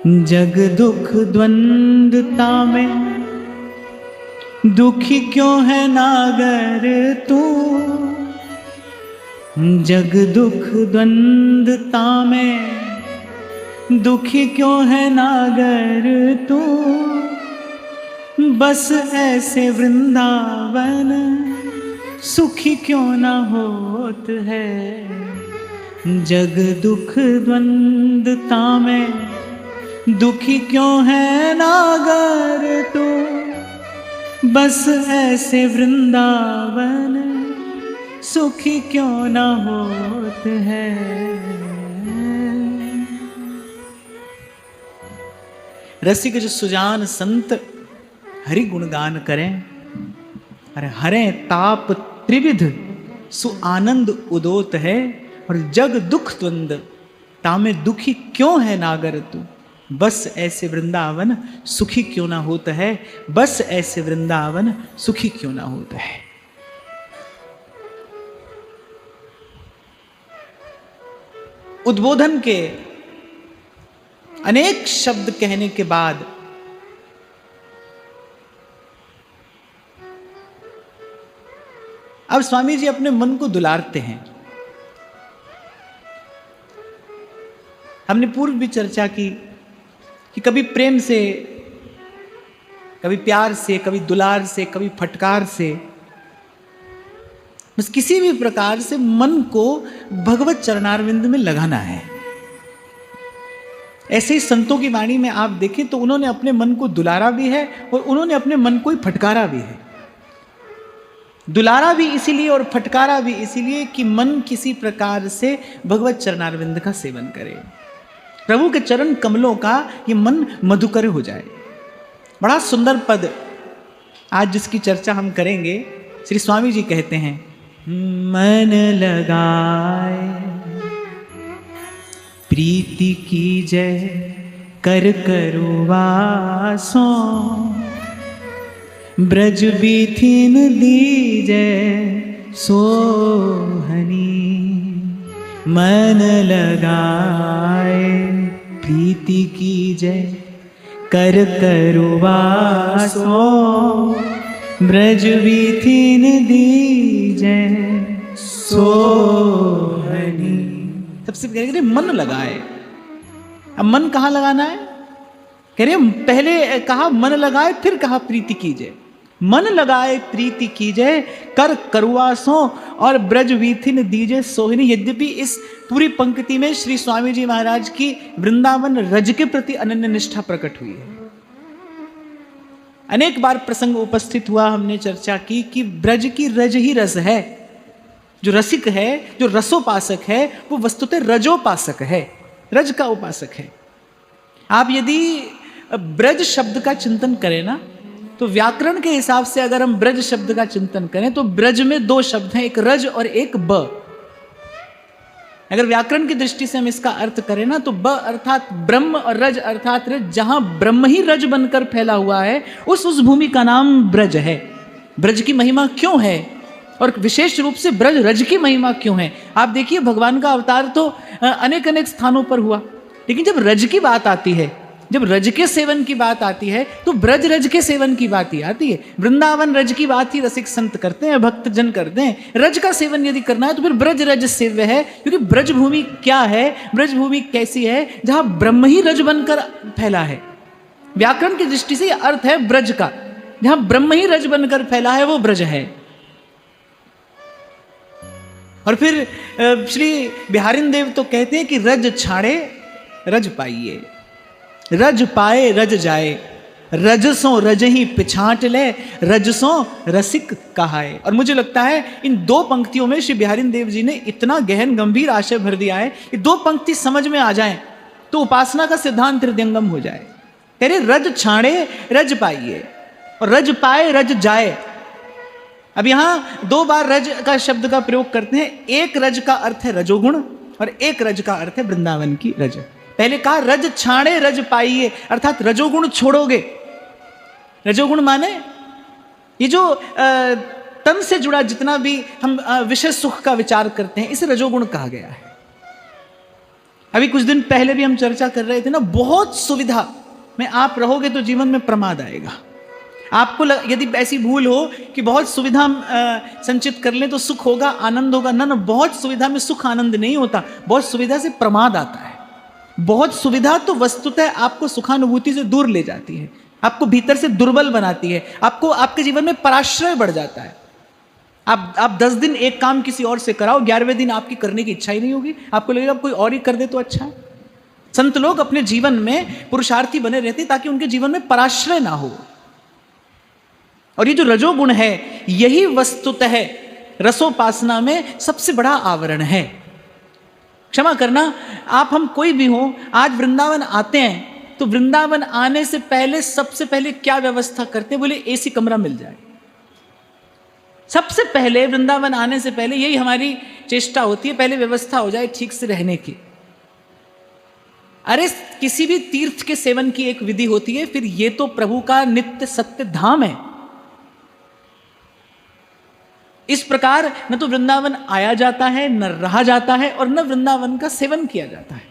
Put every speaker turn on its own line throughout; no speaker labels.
जग दुख द्वंद्वता में दुखी क्यों है नागर तू। जग दुख द्वंद्वता में दुखी क्यों है नागर तू। बस ऐसे वृंदावन सुखी क्यों न होत है। जग दुख द्वंद्वता में दुखी क्यों है नागर तू। बस ऐसे वृंदावन सुखी क्यों न होत है। रसिक जो सुजान संत हरि गुणगान करें। अरे हरे ताप त्रिविध सु आनंद उदोत है। और जग दुख द्वंद तामे दुखी क्यों है नागर तू। बस ऐसे वृंदावन सुखी क्यों ना होता है। बस ऐसे वृंदावन सुखी क्यों ना होता है। उद्बोधन के अनेक शब्द कहने के बाद अब स्वामी जी अपने मन को दुलारते हैं। हमने पूर्व भी चर्चा की कि कभी प्रेम से, कभी प्यार से, कभी दुलार से, कभी फटकार से, बस किसी भी प्रकार से मन को भगवत चरणारविंद में लगाना है। ऐसे ही संतों की वाणी में आप देखें तो उन्होंने अपने मन को दुलारा भी है और उन्होंने अपने मन को ही फटकारा भी है। दुलारा भी इसीलिए और फटकारा भी इसीलिए कि मन किसी प्रकार से भगवत चरणारविंद का सेवन करे। प्रभु के चरण कमलों का ये मन मधुकर हो जाए। बड़ा सुंदर पद आज जिसकी चर्चा हम करेंगे, श्री स्वामी जी कहते हैं, मन लगाए प्रीति की जय कर करो वासों। ब्रज बीथिन दीजय सोहनी। मन लगाए प्रीति की जय कर करो वासों। ब्रज बीथिन दीजय सोहनी। सबसे पहले मन लगाए। अब मन कहाँ लगाना है? कह रहे पहले कहा मन लगाए, फिर कहा प्रीति कीजिए। मन लगाए प्रीति कीजिए कर करुआसों और ब्रज वीथिन दीजे सोहिनी। यद्यपि इस पूरी पंक्ति में श्री स्वामी जी महाराज की वृंदावन रज के प्रति अनन्य निष्ठा प्रकट हुई है। अनेक बार प्रसंग उपस्थित हुआ, हमने चर्चा की कि ब्रज की रज ही रस है। जो रसिक है, जो रसोपासक है, वो वस्तुतः रजोपासक है, रज का उपासक है। आप यदि ब्रज शब्द का चिंतन करें ना, तो व्याकरण के हिसाब से अगर हम ब्रज शब्द का चिंतन करें तो ब्रज में दो शब्द हैं, एक रज और एक ब। अगर व्याकरण की दृष्टि से हम इसका अर्थ करें ना, तो ब अर्थात ब्रह्म और रज अर्थात रज। जहां ब्रह्म ही रज बनकर फैला हुआ है उस भूमि का नाम ब्रज है। ब्रज की महिमा क्यों है और विशेष रूप से ब्रज रज की महिमा क्यों है? आप देखिए भगवान का अवतार तो अनेक अनेक स्थानों पर हुआ, लेकिन जब रज की बात आती है, जब रज के सेवन की बात आती है, तो ब्रज रज के सेवन की बात ही आती है। वृंदावन रज की बात ही रसिक संत करते हैं, भक्त जन करते हैं। रज का सेवन यदि करना है तो फिर ब्रज रज सेव्य है, क्योंकि ब्रज भूमि क्या है, ब्रज भूमि कैसी है, जहां ब्रह्म ही रज बनकर फैला है। व्याकरण की दृष्टि से यह अर्थ है ब्रज का, जहां ब्रह्म ही रज बनकर फैला है वो ब्रज है। और फिर श्री बिहारिन देव तो कहते हैं कि रज छाड़े रज पाइए, रज पाए रज जाए, रजसों रज ही पिछाट ले, रजसों रसिक कहाए। और मुझे लगता है इन दो पंक्तियों में श्री बिहारिन देव जी ने इतना गहन गंभीर आशय भर दिया है कि दो पंक्ति समझ में आ जाए तो उपासना का सिद्धांत हृदयंगम हो जाए। कह रहे रज छाड़े रज पाइए और रज पाए रज जाए। अब यहां दो बार रज का शब्द का प्रयोग करते हैं। एक रज का अर्थ है रजोगुण और एक रज का अर्थ है वृंदावन की रज। पहले कहा रज छाड़े रज पाइए, अर्थात रजोगुण छोड़ोगे। रजोगुण माने ये जो तन से जुड़ा जितना भी हम विषय सुख का विचार करते हैं, इसे रजोगुण कहा गया है। अभी कुछ दिन पहले भी हम चर्चा कर रहे थे ना, बहुत सुविधा में आप रहोगे तो जीवन में प्रमाद आएगा। आपको यदि ऐसी भूल हो कि बहुत सुविधा संचित कर लें तो सुख होगा, आनंद होगा, ना ना, बहुत सुविधा में सुख आनंद नहीं होता, बहुत सुविधा से प्रमाद आता है। बहुत सुविधा तो वस्तुतः आपको सुखानुभूति से दूर ले जाती है, आपको भीतर से दुर्बल बनाती है, आपको आपके जीवन में पराश्रय बढ़ जाता है। आप 10 दिन एक काम किसी और से कराओ, 11वें दिन आपकी करने की इच्छा ही नहीं होगी, आपको लगेगा कोई और ही कर दे तो अच्छा है। संत लोग अपने जीवन में पुरुषार्थी बने रहते ताकि उनके जीवन में पराश्रय ना हो। और ये जो रजोगुण है, यही वस्तुतः रसोपासना में सबसे बड़ा आवरण है। क्षमा करना, आप हम कोई भी हो, आज वृंदावन आते हैं तो वृंदावन आने से पहले सबसे पहले क्या व्यवस्था करते हैं? बोले एसी कमरा मिल जाए। सबसे पहले वृंदावन आने से पहले यही हमारी चेष्टा होती है, पहले व्यवस्था हो जाए ठीक से रहने की। अरे किसी भी तीर्थ के सेवन की एक विधि होती है, फिर ये तो प्रभु का नित्य सत्य धाम है। इस प्रकार न तो वृंदावन आया जाता है, न रहा जाता है, और न वृंदावन का सेवन किया जाता है।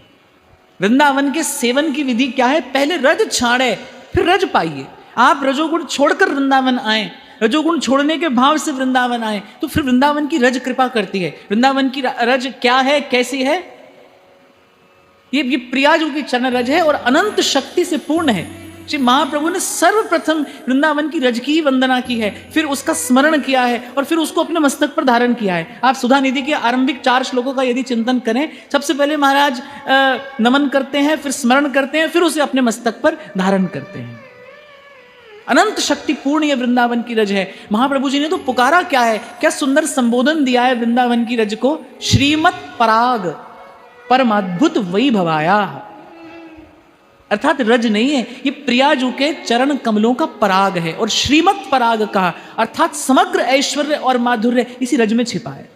वृंदावन के सेवन की विधि क्या है? पहले रज छाड़े फिर रज पाइए। आप रजोगुण छोड़कर वृंदावन आए, रजोगुण छोड़ने के भाव से वृंदावन आए, तो फिर वृंदावन की रज कृपा करती है। वृंदावन की रज क्या है, कैसी है? ये प्रियाजू की चरण रज है और अनंत शक्ति से पूर्ण है। श्री महाप्रभु ने सर्वप्रथम वृंदावन की रज की ही वंदना की है, फिर उसका स्मरण किया है और फिर उसको अपने मस्तक पर धारण किया है। आप सुधा निधि के आरंभिक 4 श्लोकों का यदि चिंतन करें, सबसे पहले महाराज नमन करते हैं, फिर स्मरण करते हैं, फिर उसे अपने मस्तक पर धारण करते हैं। अनंत शक्ति पूर्ण ये वृंदावन की रज है। महाप्रभु जी ने तो पुकारा क्या है, क्या सुंदर संबोधन दिया है वृंदावन की रज को, श्रीमत पराग परमाद्भुत वैभवाया। अर्थात रज नहीं है, ये प्रियाजू के चरण कमलों का पराग है। और श्रीमत पराग कहा अर्थात समग्र ऐश्वर्य और माधुर्य इसी रज में छिपा है।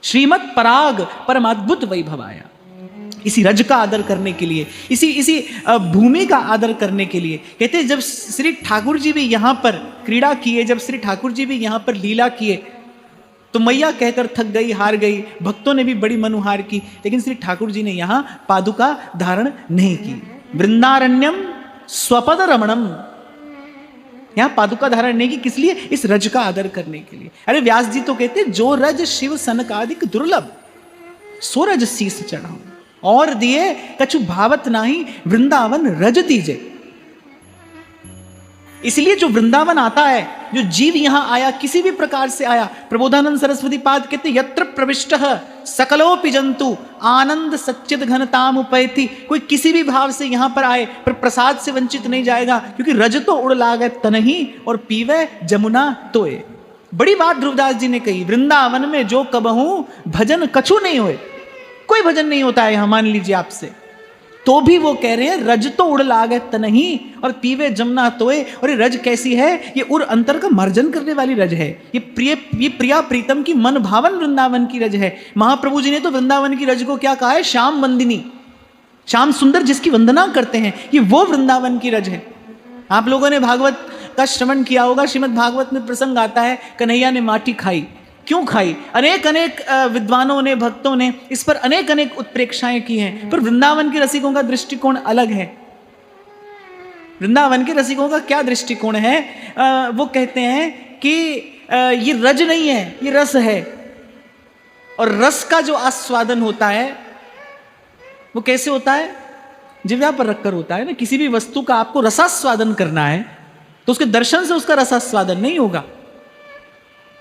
श्रीमत पराग परमाद्भुत वैभवाया। इसी रज का आदर करने के लिए, इसी भूमि का आदर करने के लिए कहते हैं, जब श्री ठाकुर जी भी यहाँ पर क्रीड़ा किए, जब श्री ठाकुर जी भी यहाँ पर लीला किए, तो मैया कहकर थक गई, हार गई, भक्तों ने भी बड़ी मनुहार की, लेकिन श्री ठाकुर जी ने यहाँ पादुका धारण नहीं की। वृंदारण्यम स्वपद रमणम, यहां पादुका धारण नहीं की, किस लिए? इस रज का आदर करने के लिए। अरे व्यास जी तो कहते जो रज शिव सनकादिक दुर्लभ, सो रज शीस चढ़ाऊं, और दिए कछु भावत नाही, वृंदावन रज दीजे। इसलिए जो वृंदावन आता है, जो जीव यहां आया, किसी भी प्रकार से आया, प्रबोधानंद सरस्वती पाद कहते यत्र प्रविष्टः सकलोपि जंतु आनंद सच्चिद घनताम उपैति। कोई किसी भी भाव से यहां पर आए पर प्रसाद से वंचित नहीं जाएगा, क्योंकि रज तो उड़ लागे तनही और पीवे जमुना तोए। बड़ी बात ध्रुवदास जी ने कही, वृंदावन में जो कबहू भजन कछु नहीं हुए। कोई भजन नहीं होता है यहां, मान लीजिए आपसे, तो भी वो कह रहे हैं रज तो उड़ लागे तनही और पीवे जमुना तोए। और ये रज कैसी है? ये उर अंतर का मार्जन करने वाली रज है। ये प्रिया प्रीतम की मन भावन वृंदावन की रज है। महाप्रभु जी ने तो वृंदावन की रज को क्या कहा है? श्याम वंदिनी, श्याम सुंदर जिसकी वंदना करते हैं, ये वो वृंदावन की रज है। आप लोगों ने भागवत का श्रवण किया होगा, श्रीमद् भागवत में प्रसंग आता है, कन्हैया ने माटी खाई। क्यों खाई? अनेक विद्वानों ने, भक्तों ने इस पर अनेक उत्प्रेक्षाएं की हैं, पर वृंदावन के रसिकों का दृष्टिकोण अलग है। वृंदावन के रसिकों का क्या दृष्टिकोण है? वो कहते हैं कि ये रज नहीं है, ये रस है। और रस का जो आस्वादन होता है वो कैसे होता है? जिह्वा पर रखकर होता है ना। किसी भी वस्तु का आपको रसास्वादन करना है तो उसके दर्शन से उसका रसास्वादन नहीं होगा।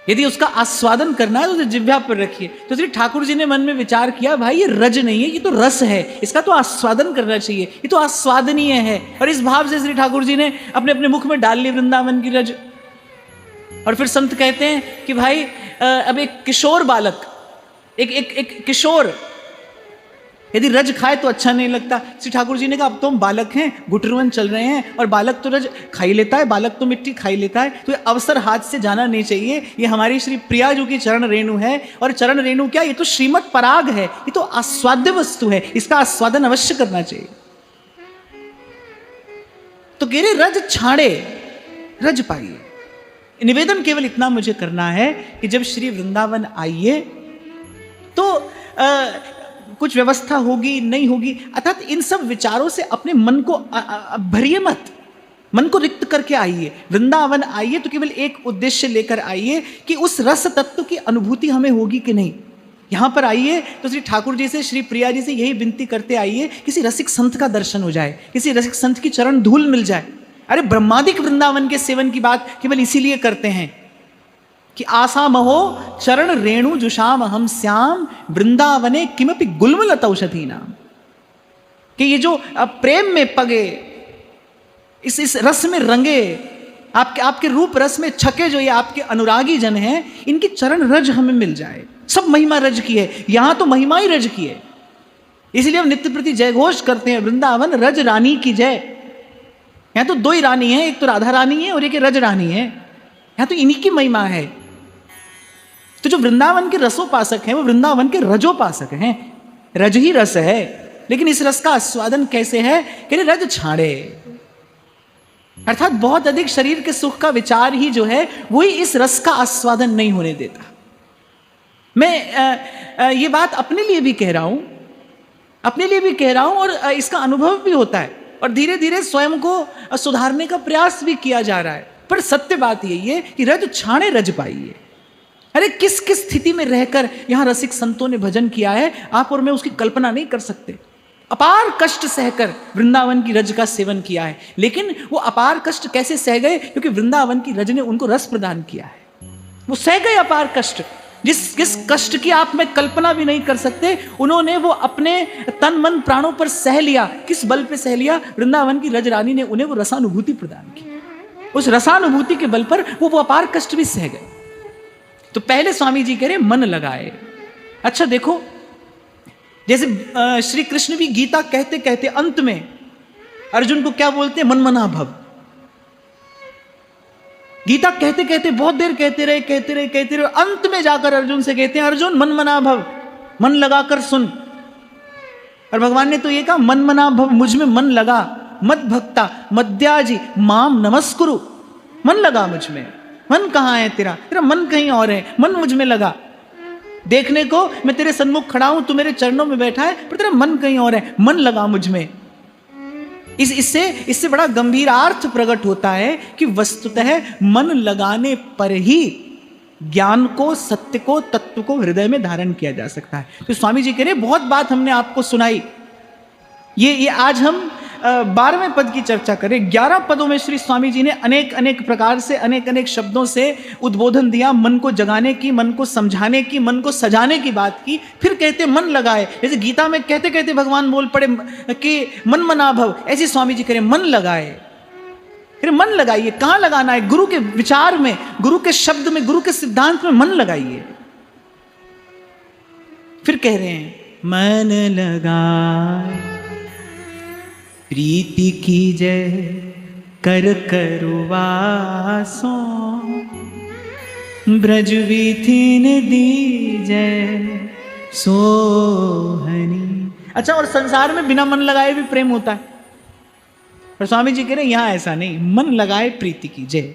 यदि उसका आस्वादन करना है तो उसे जिह्वा पर रखिए। तो श्री ठाकुर जी ने मन में विचार किया, भाई ये रज नहीं है, ये तो रस है, इसका तो आस्वादन करना चाहिए, ये तो आस्वादनीय है। और इस भाव से श्री ठाकुर जी ने अपने अपने मुख में डाल ली वृंदावन की रज। और फिर संत कहते हैं कि भाई अब एक किशोर बालक, एक किशोर यदि रज खाए तो अच्छा नहीं लगता। श्री ठाकुर जी ने कहा अब तो हम बालक हैं, गुटरुवन चल रहे हैं, और बालक तो रज खा ही लेता है, बालक तो मिट्टी खा ही लेता है, तो ये अवसर हाथ से जाना नहीं चाहिए। ये हमारी श्री प्रियाजू की चरण रेणु है। और चरण रेणु क्या? ये तो श्रीमत पराग है, ये तो आस्वाद्य वस्तु है, इसका आस्वादन अवश्य करना चाहिए। तो कह रहे रज छाड़े रज पाइए। निवेदन केवल इतना मुझे करना है कि जब श्री वृंदावन आइए तो कुछ व्यवस्था होगी नहीं होगी, अर्थात इन सब विचारों से अपने मन को भरिए मत, मन को रिक्त करके आइए। वृंदावन आइए तो केवल एक उद्देश्य लेकर आइए कि उस रस तत्व की अनुभूति हमें होगी कि नहीं। यहां पर आइए तो श्री ठाकुर जी से, श्री प्रिया जी से यही विनती करते आइए, किसी रसिक संत का दर्शन हो जाए, किसी रसिक संत की चरण धूल मिल जाए। अरे ब्रह्मादिक वृंदावन के सेवन की बात केवल इसीलिए करते हैं कि आशा महो चरण रेणु जुषाम हम श्याम वृंदावने किमपि गुल्मलत औषधि नाम, कि ये जो प्रेम में पगे, इस रस में रंगे, आपके रूप रस में छके जो ये आपके अनुरागी जन हैं, इनकी चरण रज हमें मिल जाए। सब महिमा रज की है, यहां तो महिमा ही रज की है, इसलिए हम नित्य प्रति जय घोष करते हैं, वृंदावन रज रानी की जय। यहां तो दो ही रानी है, एक तो राधा रानी है और एक रज रानी है, यहां तो इन्हीं की महिमा है। तो जो वृंदावन के रसोपासक हैं वो वृंदावन के रजोपासक हैं, रज ही रस है। लेकिन इस रस का आस्वादन कैसे है कि रज छाड़े, अर्थात बहुत अधिक शरीर के सुख का विचार ही जो है वही इस रस का आस्वादन नहीं होने देता। मैं ये बात अपने लिए भी कह रहा हूं, और इसका अनुभव भी होता है, और धीरे धीरे स्वयं को सुधारने का प्रयास भी किया जा रहा है। पर सत्य बात यही है कि रज छाड़े रज पाइए। अरे किस किस स्थिति में रहकर यहां रसिक संतों ने भजन किया है, आप और मैं उसकी कल्पना नहीं कर सकते। अपार कष्ट सहकर वृंदावन की रज का सेवन किया है, लेकिन वो अपार कष्ट कैसे सह गए? क्योंकि वृंदावन की रज ने उनको रस प्रदान किया है। वो सह गए अपार कष्ट, जिस कष्ट की आप में कल्पना भी नहीं कर सकते, उन्होंने वो अपने तन मन प्राणों पर सह लिया। किस बल पे सह लिया? वृंदावन की रज रानी ने उन्हें वो रसानुभूति प्रदान की। उस रसानुभूति के बल पर वो अपार कष्ट भी सह गए। तो पहले स्वामी जी कह रहे मन लगाए। अच्छा देखो, जैसे श्री कृष्ण भी गीता कहते कहते अंत में अर्जुन को क्या बोलते हैं? मन मना भव। गीता कहते कहते बहुत देर कहते रहे, अंत में जाकर अर्जुन से कहते हैं, अर्जुन मन मना भव, मन लगाकर सुन। और भगवान ने तो ये कहा, मन मना भव, मुझ में मन लगा, मद भक्ता मद्याजी माम नमस्कुरु। मन लगा मुझ में। मन कहाँ है तेरा मन कहीं और है, मन मुझ में लगा। देखने को मैं तेरे सन्मुख खड़ा हूं, तू मेरे चरणों में बैठा है, पर तेरा मन कहीं और है, मन लगा मुझ में। इससे बड़ा गंभीर अर्थ प्रकट होता है कि वस्तुतः मन लगाने पर ही ज्ञान को, सत्य को, तत्व को हृदय में धारण किया जा सकता है। तो स्वामी जी कह रहे बहुत बात हमने आपको सुनाई, ये आज हम 12वें पद की चर्चा करें। 11 पदों में श्री स्वामी जी ने अनेक अनेक प्रकार से, अनेक अनेक शब्दों से उद्बोधन दिया, मन को जगाने की, मन को समझाने की, मन को सजाने की बात की। फिर कहते मन लगाए, जैसे गीता में कहते कहते भगवान बोल पड़े कि मन मना भव, ऐसे स्वामी जी कह रहे मन लगाए। फिर मन लगाइए, कहां लगाना है? गुरु के विचार में, गुरु के शब्द में, गुरु के सिद्धांत में मन लगाइए। फिर कह रहे हैं मन लगाए प्रीति की जय कर करुवासों, ब्रज विधिन दीजय सोहनी। अच्छा, और संसार में बिना मन लगाए भी प्रेम होता है, पर स्वामी जी कह रहे हैं यहां ऐसा नहीं। मन लगाए प्रीति की जय,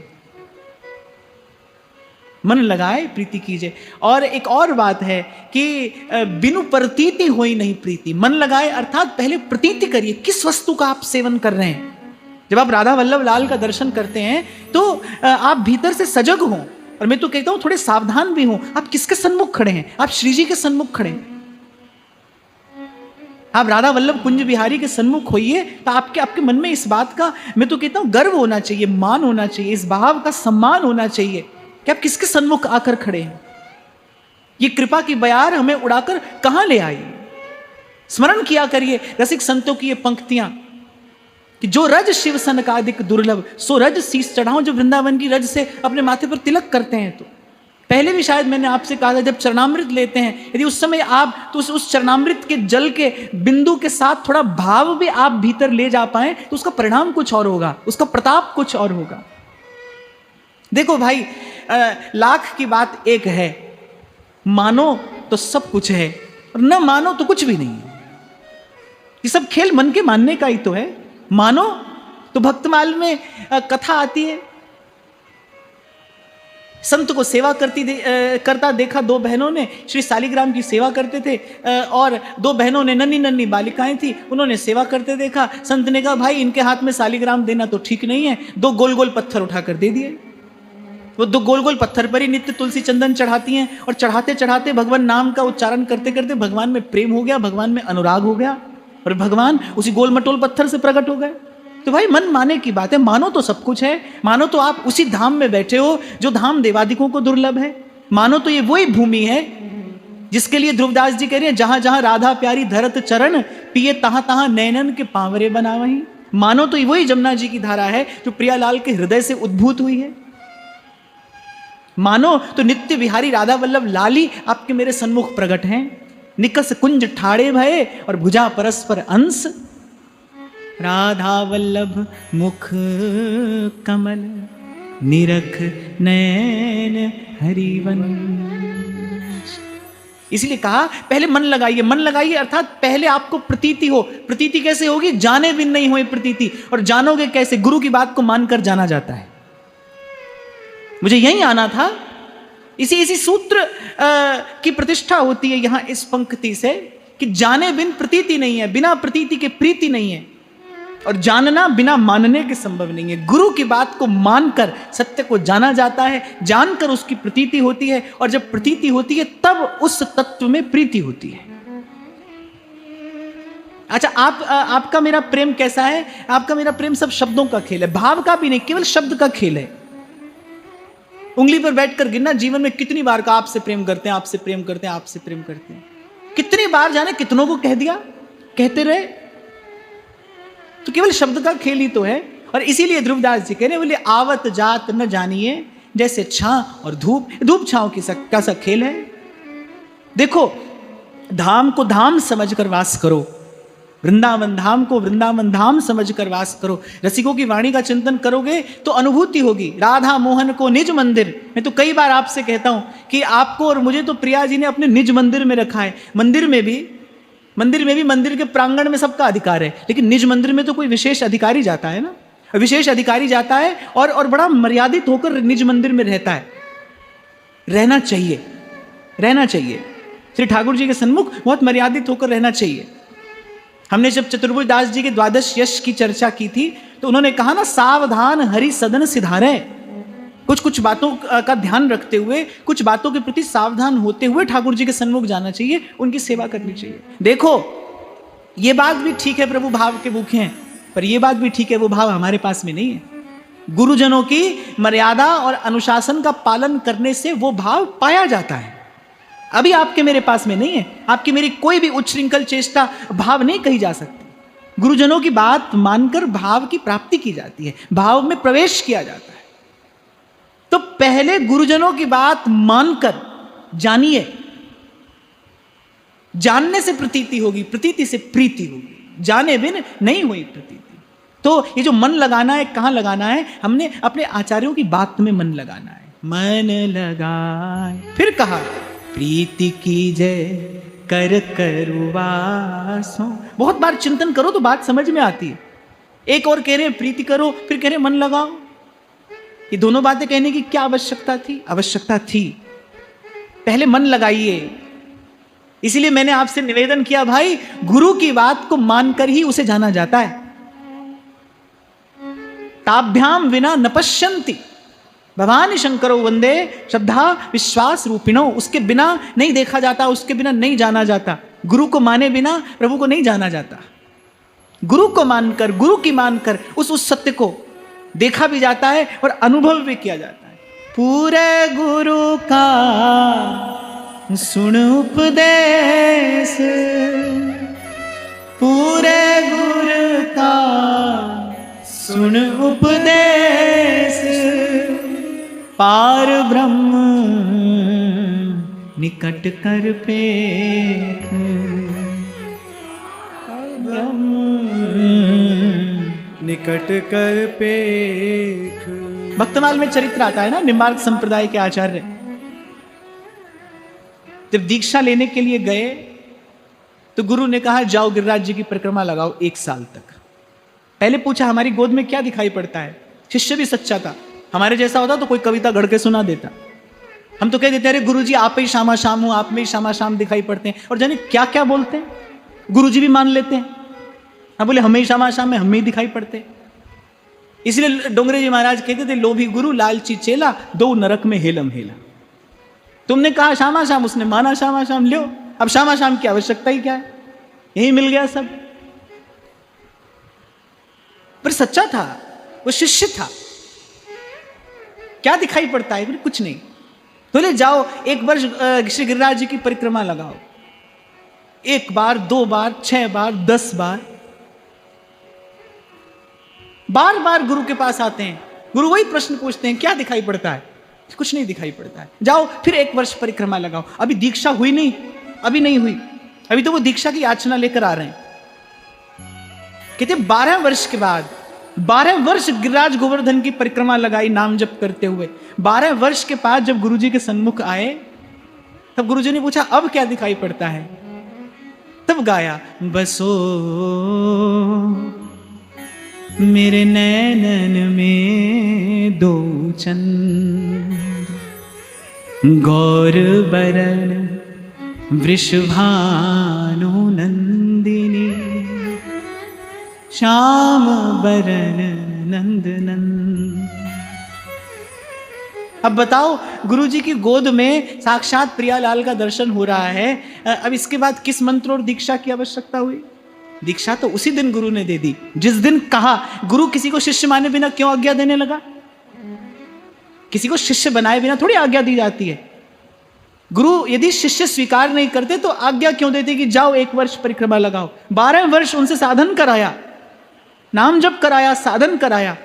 मन लगाए प्रीति कीजिए। और एक और बात है कि बिनु प्रतीति होई नहीं प्रीति। मन लगाए अर्थात पहले प्रतीति करिए, किस वस्तु का आप सेवन कर रहे हैं। जब आप राधा वल्लभ लाल का दर्शन करते हैं तो आप भीतर से सजग हों, और मैं तो कहता हूं थोड़े सावधान भी हों। आप किसके सन्मुख खड़े हैं? आप श्री जी के सन्मुख खड़े हैं। आप राधा वल्लभ कुंज बिहारी के सन्मुख होइए तो आपके मन में इस बात का, मैं तो कहता हूं, गर्व होना चाहिए, मान होना चाहिए, इस भाव का सम्मान होना चाहिए कि आप किसके सन्मुख आकर खड़े हैं। ये कृपा की बयार हमें उड़ाकर कहां ले आई। स्मरण किया करिए रसिक संतों की ये पंक्तियां कि जो रज शिव सन का अधिक दुर्लभ, सो रज शीस चढ़ाऊं। जो वृंदावन की रज से अपने माथे पर तिलक करते हैं, तो पहले भी शायद मैंने आपसे कहा था, जब चरणामृत लेते हैं, यदि उस समय आप तो उस चरणामृत के जल के बिंदु के साथ थोड़ा भाव भी आप भीतर ले जा पाए तो उसका परिणाम कुछ और होगा, उसका प्रताप कुछ और होगा। देखो भाई, लाख की बात एक है, मानो तो सब कुछ है और न मानो तो कुछ भी नहीं है। ये सब खेल मन के मानने का ही तो है। मानो तो भक्तमाल में कथा आती है संत को सेवा करता देखा। दो बहनों ने श्री शालिग्राम की सेवा करते थे और दो बहनों ने, नन्ही नन्ही बालिकाएं थी, उन्होंने सेवा करते देखा। संत ने कहा भाई इनके हाथ में शालिग्राम देना तो ठीक नहीं है। दो गोल गोल पत्थर उठाकर दे दिए। वो दो गोल गोल पत्थर पर ही नित्य तुलसी चंदन चढ़ाती हैं और चढ़ाते चढ़ाते भगवान नाम का उच्चारण करते करते भगवान में प्रेम हो गया, भगवान में अनुराग हो गया और भगवान उसी गोल मटोल पत्थर से प्रकट हो गए। तो भाई मन माने की बात है, मानो तो सब कुछ है, मानो तो आप उसी धाम में बैठे हो जो धाम देवादिकों को दुर्लभ है, मानो तो ये वही भूमि है जिसके लिए ध्रुवदास जी कह रहे हैं जहां जहां राधा प्यारी धरत चरण पिए तहां तहां नैनन के पांवरे बनावहीं। मानो तो ये वही जमुना जी की धारा है जो प्रियालाल के हृदय से उद्भूत हुई है। मानो तो नित्य विहारी राधा वल्लभ लाली आपके मेरे सन्मुख प्रकट हैं। निकस कुंज ठाड़े भये और भुजा परस्पर अंश, राधा वल्लभ मुख कमल निरख नैन हरिवंश। इसलिए कहा पहले मन लगाइए। मन लगाइए अर्थात पहले आपको प्रतीति हो। प्रतीति कैसे होगी? जाने बिन नहीं हुई प्रतीति। और जानोगे कैसे? गुरु की बात को मानकर जाना जाता है। मुझे यहीं आना था। इसी सूत्र की प्रतिष्ठा होती है यहां इस पंक्ति से कि जाने बिन प्रतीति नहीं है, बिना प्रतीति के प्रीति नहीं है, और जानना बिना मानने के संभव नहीं है। गुरु की बात को मानकर सत्य को जाना जाता है, जानकर उसकी प्रतीति होती है, और जब प्रतीति होती है तब उस तत्व में प्रीति होती है। अच्छा, आपका मेरा प्रेम कैसा है? आपका मेरा प्रेम सब शब्दों का खेल है, भाव का भी नहीं, केवल शब्द का खेल है। उंगली पर बैठकर गिनना जीवन में कितनी बार का आपसे प्रेम करते हैं, आपसे प्रेम करते हैं, आपसे प्रेम करते हैं। कितनी बार जाने कितनों को कह दिया, कहते रहे। तो केवल शब्द का खेल ही तो है। और इसीलिए ध्रुवदास जी कह रहे बोले आवत जात न जानिए जैसे छां और धूप। धूप छांव का सा खेल है। देखो, धाम को धाम समझकर वास करो, वृंदावन धाम को वृंदावन धाम समझकर वास करो। रसिकों की वाणी का चिंतन करोगे तो अनुभूति होगी। राधा मोहन को निज मंदिर, मैं तो कई बार आपसे कहता हूं कि आपको और मुझे तो प्रिया जी ने अपने निज मंदिर में रखा है। मंदिर में भी मंदिर के प्रांगण में सबका अधिकार है, लेकिन निज मंदिर में तो कोई विशेष अधिकारी जाता है ना, विशेष अधिकारी जाता है और बड़ा मर्यादित होकर निज मंदिर में रहता है। रहना चाहिए, रहना चाहिए। श्री ठाकुर जी के सन्मुख बहुत मर्यादित होकर रहना चाहिए। हमने जब चतुर्भुज दास जी के द्वादश यश की चर्चा की थी तो उन्होंने कहा ना, सावधान हरि सदन सिधारे। कुछ बातों का ध्यान रखते हुए, कुछ बातों के प्रति सावधान होते हुए ठाकुर जी के सन्मुख जाना चाहिए, उनकी सेवा करनी चाहिए। देखो, ये बात भी ठीक है प्रभु भाव के भूखे हैं, पर यह बात भी ठीक है वो भाव हमारे पास में नहीं है। गुरुजनों की मर्यादा और अनुशासन का पालन करने से वो भाव पाया जाता है। अभी आपके मेरे पास में नहीं है। आपकी मेरी कोई भी उच्छृंखल चेष्टा भाव नहीं कही जा सकती। गुरुजनों की बात मानकर भाव की प्राप्ति की जाती है, भाव में प्रवेश किया जाता है। तो पहले गुरुजनों की बात मानकर जानिए। जानने से प्रतीति होगी, प्रतीति से प्रीति होगी, जाने बिन नहीं हुई प्रतीति। तो ये जो मन लगाना है, कहां लगाना है? हमने अपने आचार्यों की बात में मन लगाना है। मन लगाए, फिर कहा प्रीति की जय कर करुवासो। बहुत बार चिंतन करो तो बात समझ में आती है। एक और कह रहे हैं प्रीति करो, फिर कह रहे मन लगाओ। ये दोनों बातें कहने की क्या आवश्यकता थी? आवश्यकता थी पहले मन लगाइए। इसीलिए मैंने आपसे निवेदन किया, भाई गुरु की बात को मानकर ही उसे जाना जाता है। ताभ्याम विना न पश्यन्ति भवानी शंकरो वंदे श्रद्धा विश्वास रूपिणो। उसके बिना नहीं देखा जाता, उसके बिना नहीं जाना जाता। गुरु को माने बिना प्रभु को नहीं जाना जाता। गुरु को मानकर, गुरु की मानकर उस सत्य को देखा भी जाता है और अनुभव भी किया जाता है। पूरे गुरु का सुन उपदेश, पूरे गुरु का सुन उपदेश, पार ब्रह्म निकट कर पेख, ब्रह्म निकट कर पेख। भक्तमाल में चरित्र आता है ना, निम्बार्क संप्रदाय के आचार्य जब दीक्षा लेने के लिए गए तो गुरु ने कहा जाओ गिरिराज जी की परिक्रमा लगाओ 1 साल तक। पहले पूछा हमारी गोद में क्या दिखाई पड़ता है? शिष्य भी सच्चा था, हमारे जैसा होता तो कोई कविता गढ़ के सुना देता। हम तो कह देते हैं अरे गुरुजी आप ही शामा शाम हो, आप में ही शामा शाम दिखाई पड़ते हैं, और जाने क्या क्या बोलते हैं, गुरुजी भी मान लेते हैं। हम बोले हमें ही शामा शाम में हमें ही दिखाई पड़ते हैं। इसलिए डोंगरे जी महाराज कहते थे लोभी गुरु लालची चेला, दो नरक में हेलम हेला। तुमने कहा श्यामा श्याम, उसने माना श्यामा श्याम, लो अब श्यामा श्याम की आवश्यकता ही क्या है, यही मिल गया सब। पर सच्चा था, वो शिष्य था। क्या दिखाई पड़ता है? कुछ नहीं। बोले जाओ एक वर्ष श्री गिरिराज जी की परिक्रमा लगाओ, 1 बार 2 बार 6 बार 10 बार, बार बार गुरु के पास आते हैं, गुरु वही प्रश्न पूछते हैं क्या दिखाई पड़ता है? कुछ नहीं दिखाई पड़ता है। जाओ फिर 1 वर्ष परिक्रमा लगाओ, अभी दीक्षा हुई नहीं, अभी नहीं हुई, अभी तो वो दीक्षा की याचना लेकर आ रहे हैं। कहते 12 वर्ष के बाद, 12 वर्ष गिरिराज गोवर्धन की परिक्रमा लगाई नाम जप करते हुए, 12 वर्ष के बाद जब गुरुजी के सन्मुख आए तब गुरुजी ने पूछा अब क्या दिखाई पड़ता है? तब गाया बसो मेरे नैनन में दो चंद्र, गौर बरन वृषभानु नंदिनी, श्याम बरन नंद नंद। अब बताओ गुरुजी की गोद में साक्षात प्रियालाल का दर्शन हो रहा है, अब इसके बाद किस मंत्र और दीक्षा की आवश्यकता हुई? दीक्षा तो उसी दिन गुरु ने दे दी जिस दिन कहा। गुरु किसी को शिष्य माने बिना क्यों आज्ञा देने लगा? किसी को शिष्य बनाए बिना थोड़ी आज्ञा दी जाती है। गुरु यदि शिष्य स्वीकार नहीं करते तो आज्ञा क्यों देते कि जाओ 1 वर्ष परिक्रमा लगाओ? 12 वर्ष उनसे साधन कराया, नाम जप कराया, साधन कराया,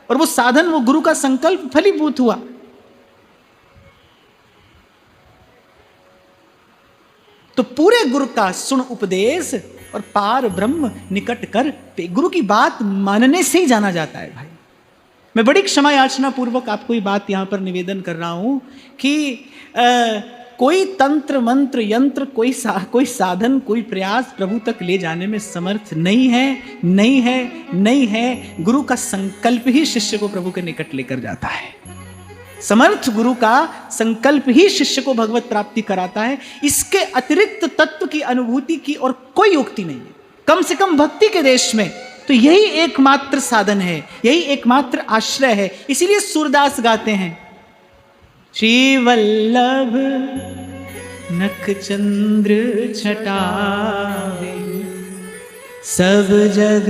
और वो साधन, वो गुरु का संकल्प फलीभूत हुआ। तो पूरे गुरु का सुन उपदेश और पार ब्रह्म निकट कर, गुरु की बात मानने से ही जाना जाता है भाई। मैं बड़ी क्षमा याचना पूर्वक आपको ये बात यहां पर निवेदन कर रहा हूं कि कोई तंत्र मंत्र यंत्र, कोई साधन, कोई प्रयास प्रभु तक ले जाने में समर्थ नहीं है, नहीं है, नहीं है। गुरु का संकल्प ही शिष्य को प्रभु के निकट लेकर जाता है। समर्थ गुरु का संकल्प ही शिष्य को भगवत प्राप्ति कराता है। इसके अतिरिक्त तत्व की अनुभूति की और कोई युक्ति नहीं है, कम से कम भक्ति के देश में तो यही एकमात्र साधन है, यही एकमात्र आश्रय है। इसीलिए सूरदास गाते हैं श्री वल्लभ नख चंद्र छटावे, सब जग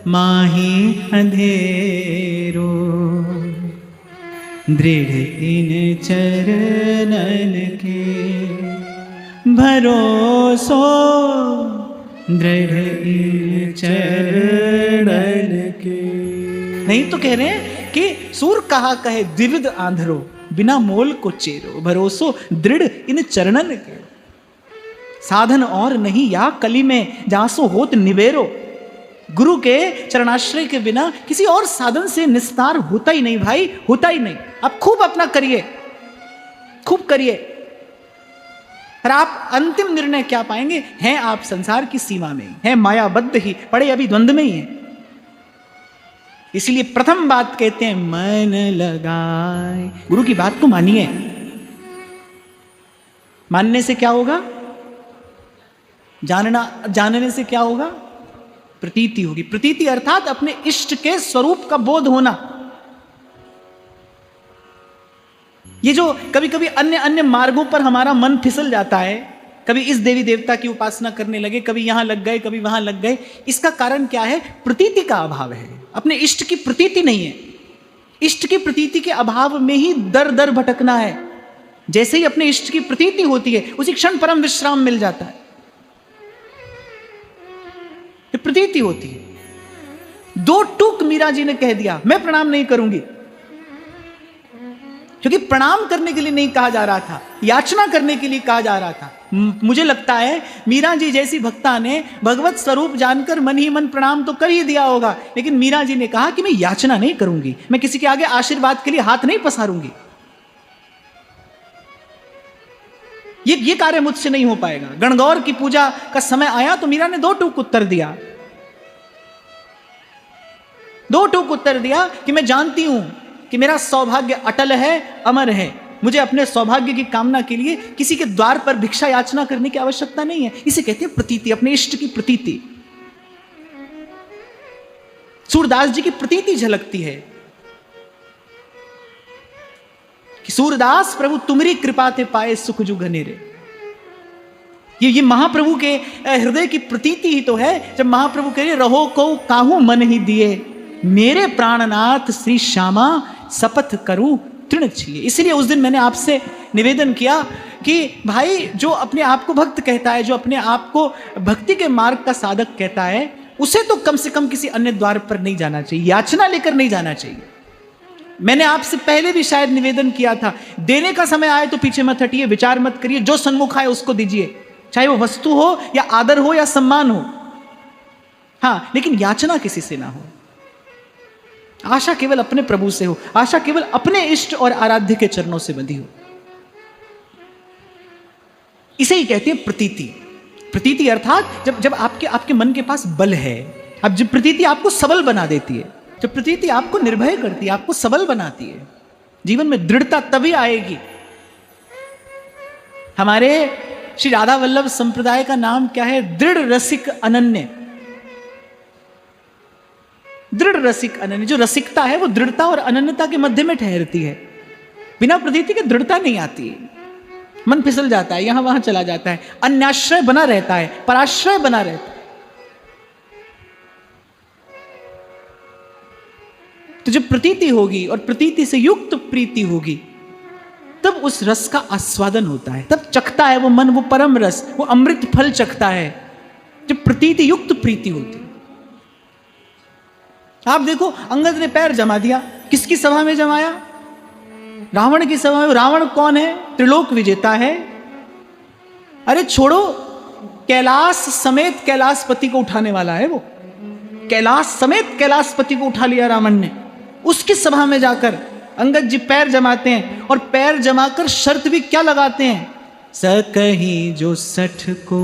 माही अंधेरो, दृढ़ इन चरणन के भरोसो, दृढ़ इन चरणन के। नहीं तो कह रहे हैं कि सूर कहा कहे द्विविध आंधरो, बिना मोल को चेरो, भरोसो दृढ़ इन चरणन के। साधन और नहीं या कली में जासो होत निवेरो। गुरु के चरणाश्रय के बिना किसी और साधन से निस्तार होता ही नहीं भाई, होता ही नहीं। आप खूब अपना करिए, खूब करिए, और आप अंतिम निर्णय क्या पाएंगे? हैं आप संसार की सीमा में, हैं मायाबद्ध ही, पड़े अभी द्वंद्व में ही हैं। इसलिए प्रथम बात कहते हैं मन लगाए, गुरु की बात को मानिए। मानने से क्या होगा? जानने से क्या होगा? प्रतीति होगी। प्रतीति अर्थात अपने इष्ट के स्वरूप का बोध होना। ये जो कभी कभी अन्य मार्गों पर हमारा मन फिसल जाता है, कभी इस देवी देवता की उपासना करने लगे, कभी यहां लग गए, कभी वहां लग गए, इसका कारण क्या है? प्रतीति का अभाव है। अपने इष्ट की प्रतीति नहीं है। इष्ट की प्रतीति के अभाव में ही दर दर भटकना है। जैसे ही अपने इष्ट की प्रतीति होती है उसी क्षण परम विश्राम मिल जाता है। प्रतीति होती है। 2 टूक मीरा जी ने कह दिया, मैं प्रणाम नहीं करूंगी, क्योंकि प्रणाम करने के लिए नहीं कहा जा रहा था, याचना करने के लिए कहा जा रहा था। मुझे लगता है मीरा जी जैसी भक्ता ने भगवत स्वरूप जानकर मन ही मन प्रणाम तो कर ही दिया होगा, लेकिन मीरा जी ने कहा कि मैं याचना नहीं करूंगी, मैं किसी के आगे आशीर्वाद के लिए हाथ नहीं पसारूंगी, ये कार्य मुझसे नहीं हो पाएगा। गणगौर की पूजा का समय आया तो मीरा ने 2 टूक उत्तर दिया, 2 टूक उत्तर दिया कि मैं जानती हूं कि मेरा सौभाग्य अटल है, अमर है, मुझे अपने सौभाग्य की कामना के लिए किसी के द्वार पर भिक्षा याचना करने की आवश्यकता नहीं है। इसे कहते हैं प्रतीति, अपने इष्ट की प्रतीति। सूरदास जी की प्रतीति झलकती है कि सूरदास प्रभु तुम्हारी कृपा ते पाए सुख जु घनेरे। ये महाप्रभु के हृदय की प्रतीति ही तो है, जब महाप्रभु कह रहे रहो को काहू मन ही दिए, मेरे प्राणनाथ श्री श्यामा शपथ करूं तृण छिए। इसलिए उस दिन मैंने आपसे निवेदन किया कि भाई जो अपने आप को भक्त कहता है, जो अपने आप को भक्ति के मार्ग का साधक कहता है, उसे तो कम से कम किसी अन्य द्वार पर नहीं जाना चाहिए, याचना लेकर नहीं जाना चाहिए। मैंने आपसे पहले भी शायद निवेदन किया था, देने का समय आए तो पीछे मत हटिए, विचार मत करिए, जो सन्मुख आए उसको दीजिए, चाहे वो वस्तु हो या आदर हो या सम्मान हो। हाँ, लेकिन याचना किसी से ना हो। आशा केवल अपने प्रभु से हो, आशा केवल अपने इष्ट और आराध्य के चरणों से बंधी हो। इसे ही कहते हैं प्रतीति। प्रतीति अर्थात जब आपके मन के पास बल है, अब जब प्रतीति आपको सबल बना देती है, जब प्रतीति आपको निर्भय करती है, आपको सबल बनाती है, जीवन में दृढ़ता तभी आएगी। हमारे श्री राधा वल्लभ संप्रदाय का नाम क्या है? दृढ़ रसिक अनन्य। दृढ़ रसिक अनन्य, जो रसिकता है वो दृढ़ता और अनन्यता के मध्य में ठहरती है। बिना प्रतीति के दृढ़ता नहीं आती, मन फिसल जाता है, यहां वहां चला जाता है, अन्याश्रय बना रहता है, पराश्रय बना रहता है। तो जब प्रतीति होगी और प्रतीति से युक्त प्रीति होगी, तब उस रस का आस्वादन होता है, तब चखता है वो मन, वो परम रस, वो अमृत फल चखता है, जब प्रतीति युक्त प्रीति होती है। आप देखो, अंगद ने पैर जमा दिया, किसकी सभा में जमाया? रावण की सभा में। रावण कौन है? त्रिलोक विजेता है। अरे छोड़ो, कैलाश समेत कैलाशपति को उठाने वाला है वो। कैलाश समेत कैलाशपति को उठा लिया रावण ने। उसकी सभा में जाकर अंगद जी पैर जमाते हैं, और पैर जमाकर शर्त भी क्या लगाते हैं? स कहीं जो सठ को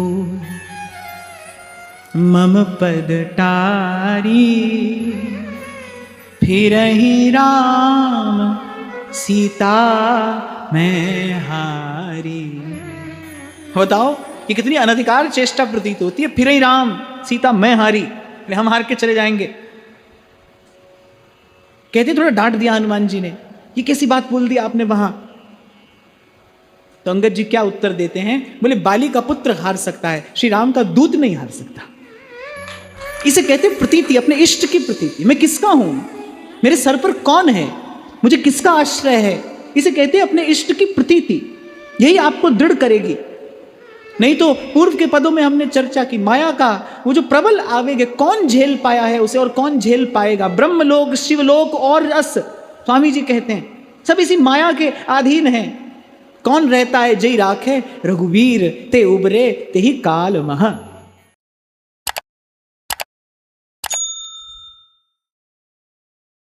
मम पद टारी, फिर ही राम सीता मैं हारी। बताओ ये कितनी अनधिकार चेष्टा प्रतीत होती है। फिर ही राम सीता मैं हारी, हम हार के चले जाएंगे। कहते थोड़ा डांट दिया हनुमान जी ने, ये कैसी बात बोल दी आपने वहां? तो अंगद जी क्या उत्तर देते हैं? बोले बाली का पुत्र हार सकता है, श्री राम का दूत नहीं हार सकता। इसे कहते हैं प्रतीति, अपने इष्ट की प्रतीति। मैं किसका हूं, मेरे सर पर कौन है, मुझे किसका आश्रय है, इसे कहते हैं अपने इष्ट की प्रतीति। यही आपको दृढ़ करेगी। नहीं तो पूर्व के पदों में हमने चर्चा की, माया का वो जो प्रबल आवेग है, कौन झेल पाया है उसे और कौन झेल पाएगा? ब्रह्मलोक, शिवलोक और रस, स्वामी जी कहते हैं, सब इसी माया के अधीन है। कौन रहता है जय राखे रघुवीर ते उबरे ते ही काल महा।